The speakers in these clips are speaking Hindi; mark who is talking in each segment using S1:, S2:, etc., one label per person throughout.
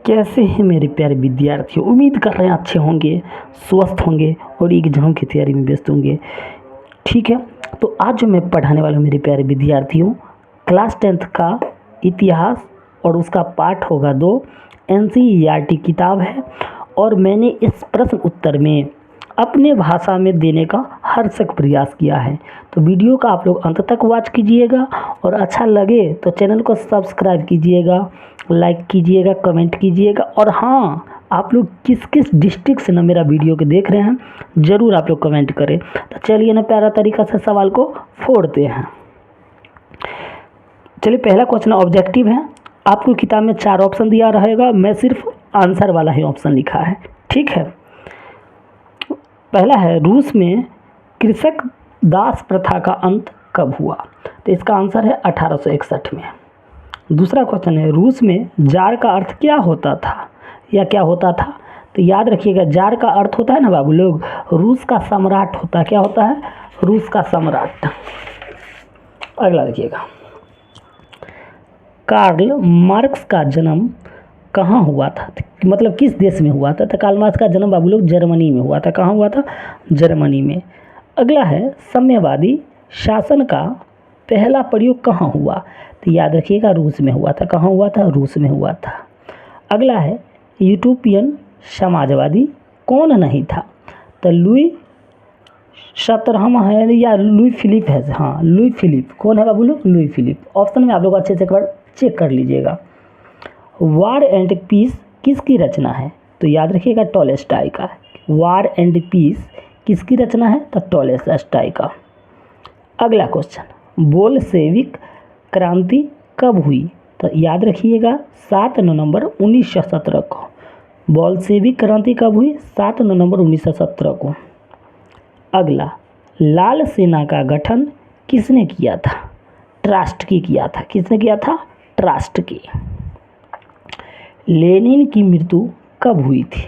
S1: कैसे हैं मेरे प्यारे विद्यार्थियों। उम्मीद कर रहे हैं अच्छे होंगे, स्वस्थ होंगे और एग्जाम की तैयारी में व्यस्त होंगे। ठीक है, तो आज जो मैं पढ़ाने वाला हूँ मेरे प्यारे विद्यार्थियों, क्लास 10th का इतिहास और उसका पाठ होगा 2। NCERT किताब है और मैंने इस प्रश्न उत्तर में अपने भाषा में देने का हरसक प्रयास किया है। तो वीडियो का आप लोग अंत तक वॉच कीजिएगा और अच्छा लगे तो चैनल को सब्सक्राइब कीजिएगा, लाइक कीजिएगा, कमेंट कीजिएगा। और हाँ, आप लोग किस किस डिस्ट्रिक्ट से ना मेरा वीडियो के देख रहे हैं ज़रूर आप लोग कमेंट करें। तो चलिए ना प्यारा तरीका से सवाल को फोड़ते हैं। चलिए, पहला क्वेश्चन ऑब्जेक्टिव है। आपको किताब में 4 ऑप्शन दिया रहेगा, मैं सिर्फ आंसर वाला ही ऑप्शन लिखा है। ठीक है, पहला है रूस में कृषक दास प्रथा का अंत कब हुआ? तो इसका आंसर है 1861 में। दूसरा क्वेश्चन है रूस में जार का अर्थ क्या होता था या क्या होता था? तो याद रखिएगा, जार का अर्थ होता है ना बाबू लोग, रूस का सम्राट होता है। क्या होता है? रूस का सम्राट। अगला देखिएगा, कार्ल मार्क्स का जन्म कहाँ हुआ था? मतलब किस देश में हुआ था? तो कार्ल मार्क्स का जन्म बाबू लोग जर्मनी में हुआ था। कहाँ हुआ था? जर्मनी में। अगला है साम्यवादी शासन का पहला प्रयोग कहाँ हुआ? तो याद रखिएगा, रूस में हुआ था। कहाँ हुआ था? रूस में हुआ था। अगला है यूटोपियन समाजवादी कौन नहीं था? तो लुई 17वां है या लुई फिलिप है? हाँ, लुई फिलिप। कौन है बाबू लोग? Louis Philippe. ऑप्शन में आप लोग अच्छे से एक बार चेक कर लीजिएगा। वार एंड पीस किसकी रचना है? तो याद रखिएगा, टॉलस्टॉय का। वार एंड पीस किसकी रचना है? तो टॉलस्टॉय का। अगला क्वेश्चन, बोल्शेविक क्रांति कब हुई? तो याद रखिएगा 7 नवंबर 1917 को। बोल्शेविक क्रांति कब हुई? 7 नवंबर 1917 को। अगला, लाल सेना का गठन किसने किया था? ट्रास्टकी किया था। किसने किया था? ट्रास्टकी। लेनिन की मृत्यु कब हुई थी?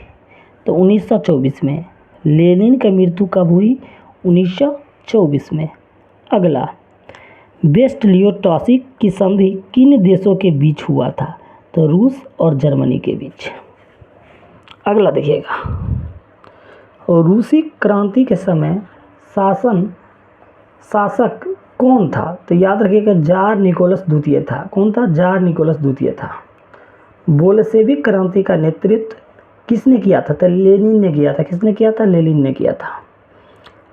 S1: तो 1924 में। लेनिन की मृत्यु कब हुई? 1924 में। अगला, वेस्टलियोटॉसिक की संधि किन देशों के बीच हुआ था? तो रूस और जर्मनी के बीच। अगला देखिएगा, रूसी क्रांति के समय शासक कौन था? तो याद रखिएगा, जार निकोलस द्वितीय था। कौन था? जार निकोलस द्वितीय था। बोल्शेविक क्रांति का नेतृत्व किसने किया था? तो लेनिन ने किया था। किसने किया था? लेनिन ने किया था।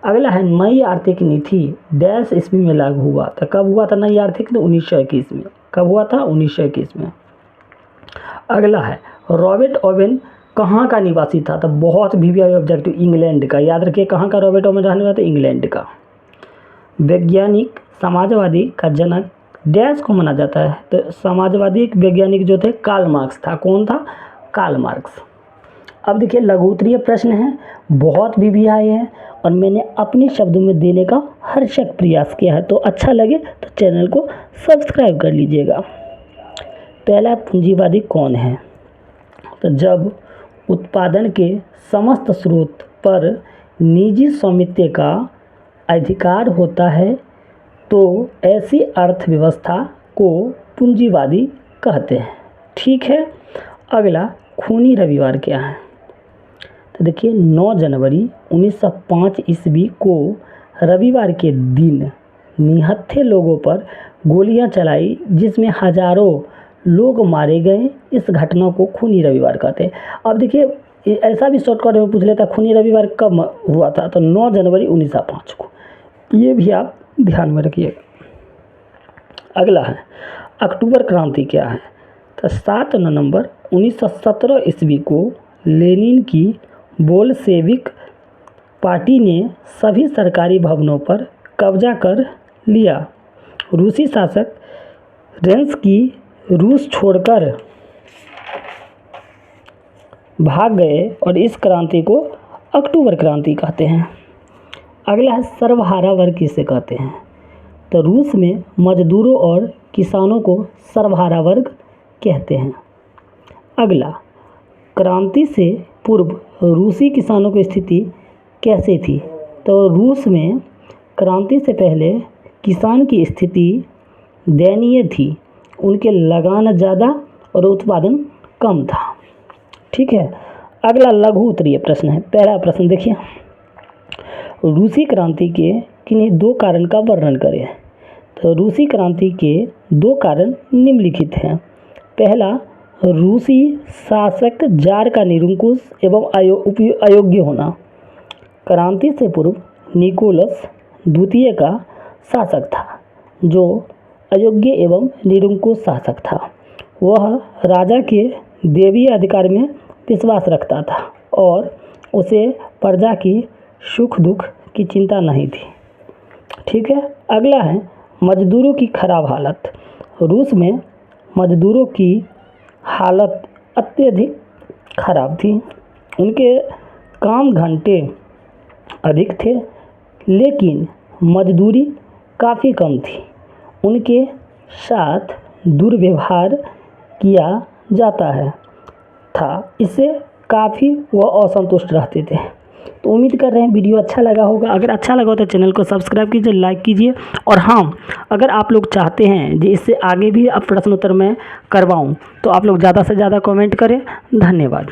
S1: अगला है नई आर्थिक नीति डैश ईस्वी में लागू हुआ? तो कब हुआ था नई आर्थिक? 1921 में। कब हुआ था? 1921 में। अगला है रॉबर्ट ओवेन कहाँ का निवासी था? तो बहुत भी ऑब्जेक्टिव, इंग्लैंड का। याद रखिए, कहाँ का रॉबर्ट ओवेन रहने वाला था? इंग्लैंड का। वैज्ञानिक समाजवादी का जनक डैश को माना जाता है? तो समाजवादी वैज्ञानिक जो थे कार्ल मार्क्स था। कौन था? Karl Marx. अब देखिए, लघु उत्तरीय प्रश्न हैं, बहुत भी आए हैं और मैंने अपने शब्दों में देने का हरसक प्रयास किया है। तो अच्छा लगे तो चैनल को सब्सक्राइब कर लीजिएगा। पहला, पूंजीवादी कौन है? तो जब उत्पादन के समस्त स्रोत पर निजी स्वामित्व का अधिकार होता है तो ऐसी अर्थव्यवस्था को पूंजीवादी कहते हैं। ठीक है। अगला, खूनी रविवार क्या है? तो देखिए, 9 जनवरी 1905 ईस्वी को रविवार के दिन निहत्थे लोगों पर गोलियां चलाई जिसमें हजारों लोग मारे गए। इस घटना को खूनी रविवार कहते हैं। अब देखिए, ऐसा भी शॉर्टकट में पूछ लेता, खूनी रविवार कब हुआ था? तो 9 जनवरी 1905 को। ये भी आप ध्यान में रखिएगा। अगला है अक्टूबर क्रांति क्या है? तो 7 नवंबर 1917 ईस्वी को लेनिन की बोल्शेविक पार्टी ने सभी सरकारी भवनों पर कब्जा कर लिया। रूसी शासक रेंस्की रूस छोड़कर भाग गए और इस क्रांति को अक्टूबर क्रांति कहते हैं। अगला है सर्वहारा वर्ग किसे कहते हैं? तो रूस में मजदूरों और किसानों को सर्वहारा वर्ग कहते हैं। अगला, क्रांति से पूर्व रूसी किसानों की स्थिति कैसे थी? तो रूस में क्रांति से पहले किसान की स्थिति दयनीय थी उनके लगान ज़्यादा और उत्पादन कम था। ठीक है, अगला लघु उत्तरीय प्रश्न है। पहला प्रश्न देखिए, रूसी क्रांति के किन्हीं दो कारण का वर्णन करें। तो रूसी क्रांति के दो कारण निम्नलिखित हैं। पहला, रूसी शासक जार का निरंकुश एवं अयोग्य होना। क्रांति से पूर्व निकोलस द्वितीय का शासक था जो अयोग्य एवं निरंकुश शासक था। वह राजा के दैवीय अधिकार में विश्वास रखता था और उसे प्रजा की सुख दुख की चिंता नहीं थी। ठीक है, अगला है मजदूरों की खराब हालत। रूस में मजदूरों की हालत अत्यधिक खराब थी। उनके काम घंटे अधिक थे लेकिन मजदूरी काफ़ी कम थी। उनके साथ दुर्व्यवहार किया जाता था, इससे काफ़ी वह असंतुष्ट रहते थे। तो उम्मीद कर रहे हैं वीडियो अच्छा लगा होगा। अगर अच्छा लगा हो तो चैनल को सब्सक्राइब कीजिए, लाइक कीजिए। और हाँ, अगर आप लोग चाहते हैं कि इससे आगे भी अब प्रश्न उत्तर मैं करवाऊँ तो आप लोग ज़्यादा से ज़्यादा कमेंट करें। धन्यवाद।